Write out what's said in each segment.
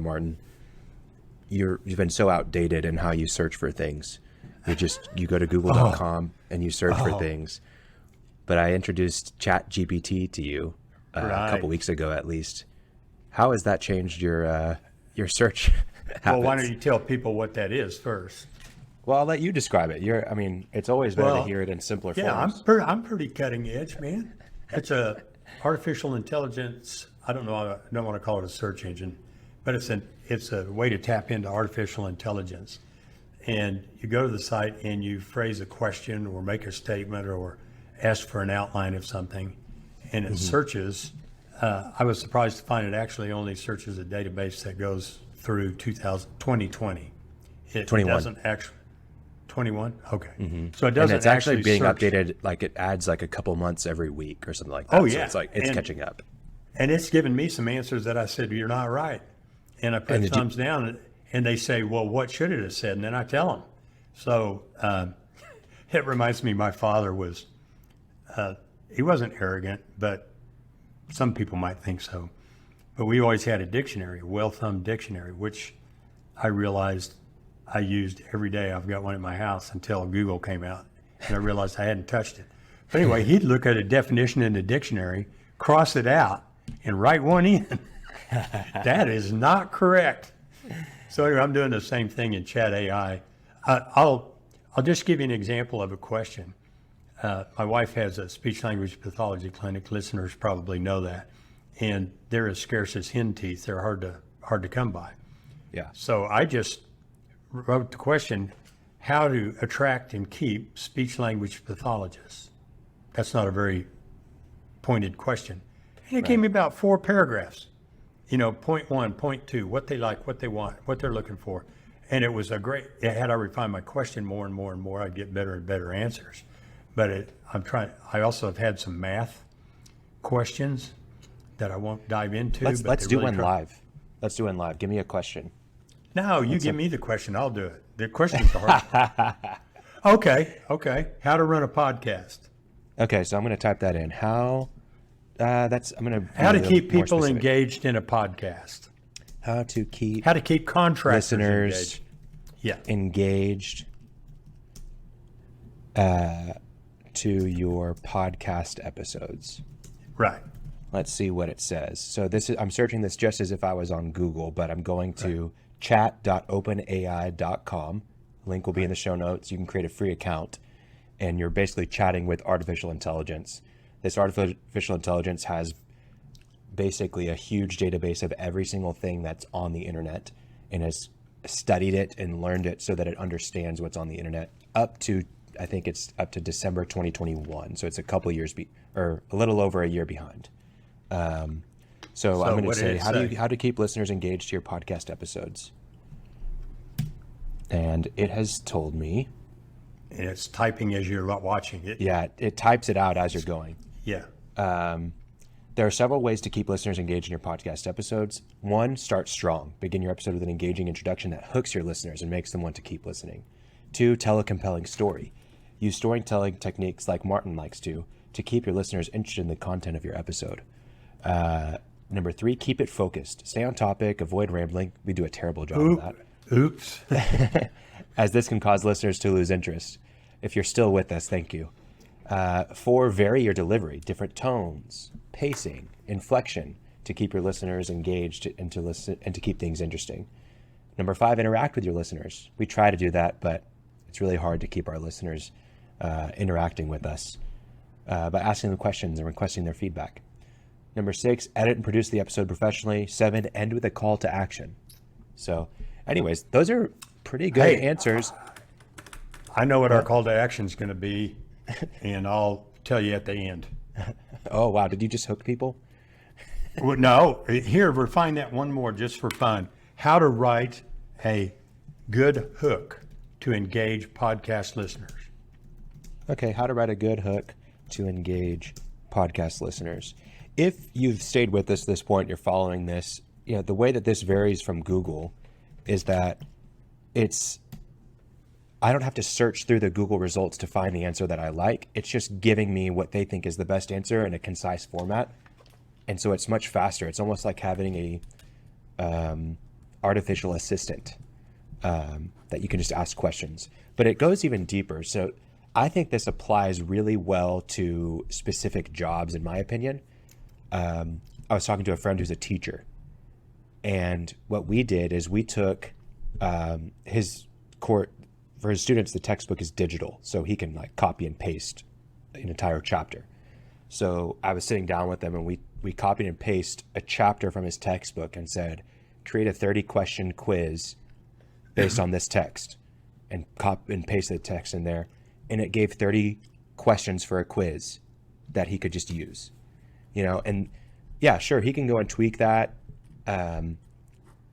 Martin, you've been so outdated in how you search for things. You go to google.com and you search for things. But I introduced ChatGPT to you a couple weeks ago, at least. How has that changed your search habits? Well, why don't you tell people what that is first? Well, I'll let you describe it. It's always better to hear it in simpler forms. I'm pretty cutting edge, man. It's a artificial intelligence. I don't want to call it a search engine, but it's a way to tap into artificial intelligence. And you go to the site and you phrase a question or make a statement or ask for an outline of something, and it searches. I was surprised to find it actually only searches a database that goes through 2020. It 21. doesn't actually 21. Okay, So it doesn't. And it's actually being updated. Like it adds like a couple months every week or something like that. Oh yeah, so it's catching up. And it's given me some answers that I said you're not right, and I put thumbs down, and they say, well, what should it have said? And then I tell them. So it reminds me, my father was. He wasn't arrogant, but some people might think so. But we always had a dictionary, a well-thumbed dictionary, which I realized I used every day. I've got one at my house until Google came out, and I realized I hadn't touched it. But anyway, he'd look at a definition in the dictionary, cross it out, and write one in. That is not correct. So anyway, I'm doing the same thing in Chat AI. I'll just give you an example of a question. My wife has a speech language pathology clinic. Listeners probably know that, and they're as scarce as hen teeth. They're hard to come by. Yeah. So I just wrote the question: how to attract and keep speech language pathologists. That's not a very pointed question, and it gave me about 4 paragraphs. Point 1, point 2, what they like, what they want, what they're looking for, and it was had I refined my question more and more and more, I'd get better and better answers. But I also have had some math questions that I won't dive into. Let's do one live. Let's do one live. Give me a question. No, you give me the question. I'll do it. The questions are hard. Okay. How to run a podcast. Okay, so I'm going to type that in. How to keep people engaged in a podcast. How to keep contractors listeners engaged to your podcast episodes. Right. Let's see what it says. So I'm searching this just as if I was on Google, but I'm going to chat.openai.com. Link will be in the show notes. You can create a free account, and you're basically chatting with artificial intelligence. This artificial intelligence has basically a huge database of every single thing that's on the internet and has studied it and learned it so that it understands what's on the internet I think it's up to December 2021. So it's a couple years or a little over a year behind. So I'm going to say how to keep listeners engaged to your podcast episodes. And it has told me. And it's typing as you're watching it. Yeah, it types it out as you're going. Yeah. There are several ways to keep listeners engaged in your podcast episodes. 1, start strong. Begin your episode with an engaging introduction that hooks your listeners and makes them want to keep listening. 2, tell a compelling story. Use storytelling techniques like Martin likes to keep your listeners interested in the content of your episode. Number 3, keep it focused. Stay on topic, avoid rambling. We do a terrible job of that. Oops. As this can cause listeners to lose interest. If you're still with us, thank you. 4, vary your delivery, different tones, pacing, inflection to keep your listeners engaged and to keep things interesting. Number 5, interact with your listeners. We try to do that, but it's really hard to keep our listeners interacting with us by asking them questions and requesting their feedback. Number 6, edit and produce the episode professionally. 7, end with a call to action. So anyways, those are pretty good answers. I know what our call to action is going to be, and I'll tell you at the end. Oh, wow. Did you just hook people? Well, no. Here, refine that one more just for fun. How to write a good hook to engage podcast listeners. Okay, how to write a good hook to engage podcast listeners. If you've stayed with us at this point, you're following this, the way that this varies from Google is that I don't have to search through the Google results to find the answer that I like. It's just giving me what they think is the best answer in a concise format. And so it's much faster. It's almost like having artificial assistant that you can just ask questions. But it goes even deeper. So I think this applies really well to specific jobs, in my opinion. I was talking to a friend who's a teacher, and what we did is we took his court for his students. The textbook is digital, so he can like copy and paste an entire chapter. So I was sitting down with them, and we copied and pasted a chapter from his textbook and said, create a 30-question quiz based on this text, and copy and paste the text in there. And it gave 30 questions for a quiz that he could just use, and yeah, sure, he can go and tweak that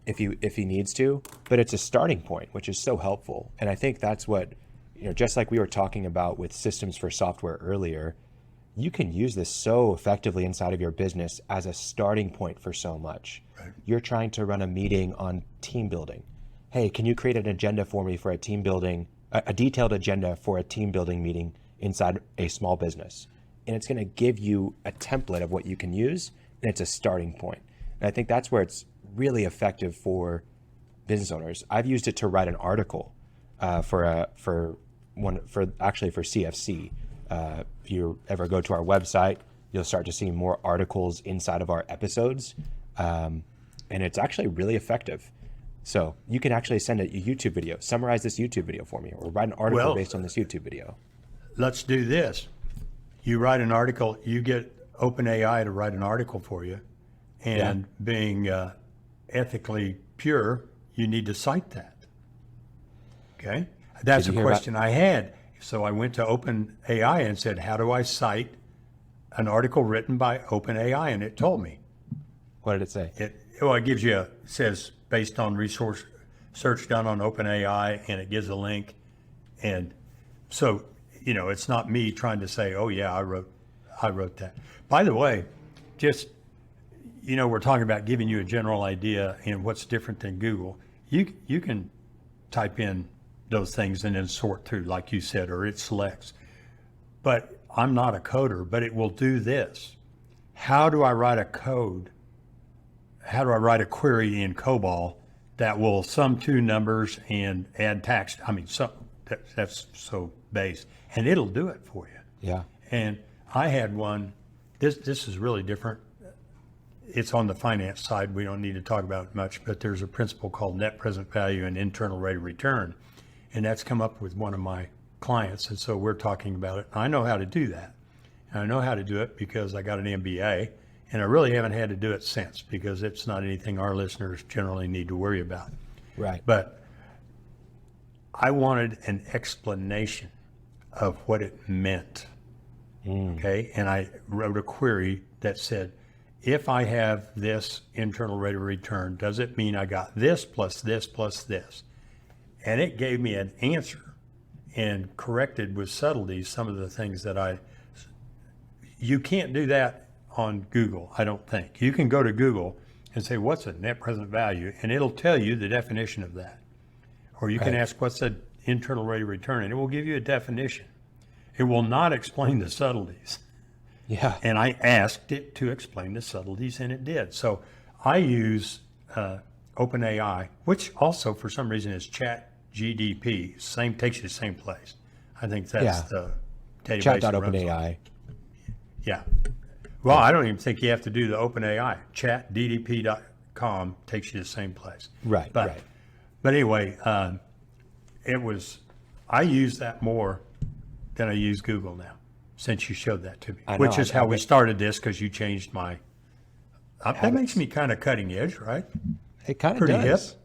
if he needs to, but it's a starting point, which is so helpful. And I think that's what, just like we were talking about with systems for software earlier, you can use this so effectively inside of your business as a starting point for so much. Right. You're trying to run a meeting on team building. Hey, can you create an agenda for me for a team building, a detailed agenda for a team building meeting inside a small business? And it's going to give you a template of what you can use, and it's a starting point. And I think that's where it's really effective for business owners. I've used it to write an article for CFC. If you ever go to our website, you'll start to see more articles inside of our episodes. And it's actually really effective. So you can actually send a YouTube video, summarize this YouTube video for me, or write an article based on this YouTube video. Let's do this. You write an article, you get OpenAI to write an article for you. And being ethically pure, you need to cite that. Okay? That's a question I had. So I went to OpenAI and said, how do I cite an article written by OpenAI? And it told me. What did it say? It gives you it says based on resource search done on OpenAI, and it gives a link. And so, it's not me trying to say, oh yeah, I wrote that. By the way, just, we're talking about giving you a general idea and what's different than Google. You can type in those things and then sort through, like you said, or it selects. But I'm not a coder, but it will do this. How do I write a code? How do I write a query in COBOL that will sum two numbers and add tax? That's so base, and it'll do it for you. Yeah. And I had one. This is really different. It's on the finance side. We don't need to talk about it much, but there's a principle called net present value and internal rate of return. And that's come up with one of my clients. And so we're talking about it. I know how to do that. And I know how to do it because I got an MBA, and I really haven't had to do it since, because it's not anything our listeners generally need to worry about. Right. But I wanted an explanation of what it meant. Okay. And I wrote a query that said, if I have this internal rate of return, does it mean I got this plus this plus this? And it gave me an answer and corrected with subtleties some of the things that you can't do that on Google, I don't think. You can go to Google and say, what's a net present value? And it'll tell you the definition of that. Or you can ask, what's the internal rate of return? And it will give you a definition. It will not explain the subtleties. Yeah. And I asked it to explain the subtleties, and it did. So I use OpenAI, which also for some reason is ChatGPT. Takes you to the same place. I think that's the database. Chat.OpenAI. Yeah. Well, I don't even think you have to do the OpenAI. ChatDDP.com takes you to the same place. Right. But anyway, I use that more than I use Google now, since you showed that to me, which is how we started this, because you changed my. That makes me kind of cutting edge, right? It kind of pretty does.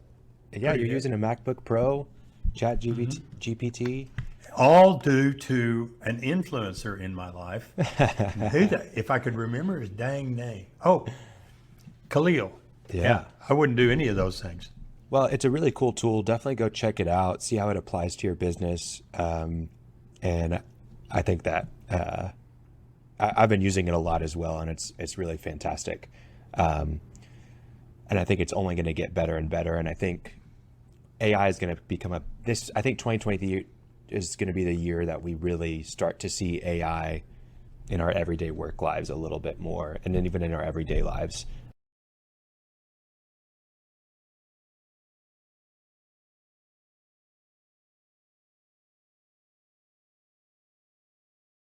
Hip. Yeah, you're using a MacBook Pro, ChatGPT. All due to an influencer in my life. If I could remember his dang name. Oh, Khalil. Yeah. I wouldn't do any of those things. Well, it's a really cool tool. Definitely go check it out. See how it applies to your business. And I think that I've been using it a lot as well, and it's really fantastic. And I think it's only going to get better and better. And I think AI is going to become I think 2023 is going to be the year that we really start to see AI in our everyday work lives a little bit more, and then even in our everyday lives.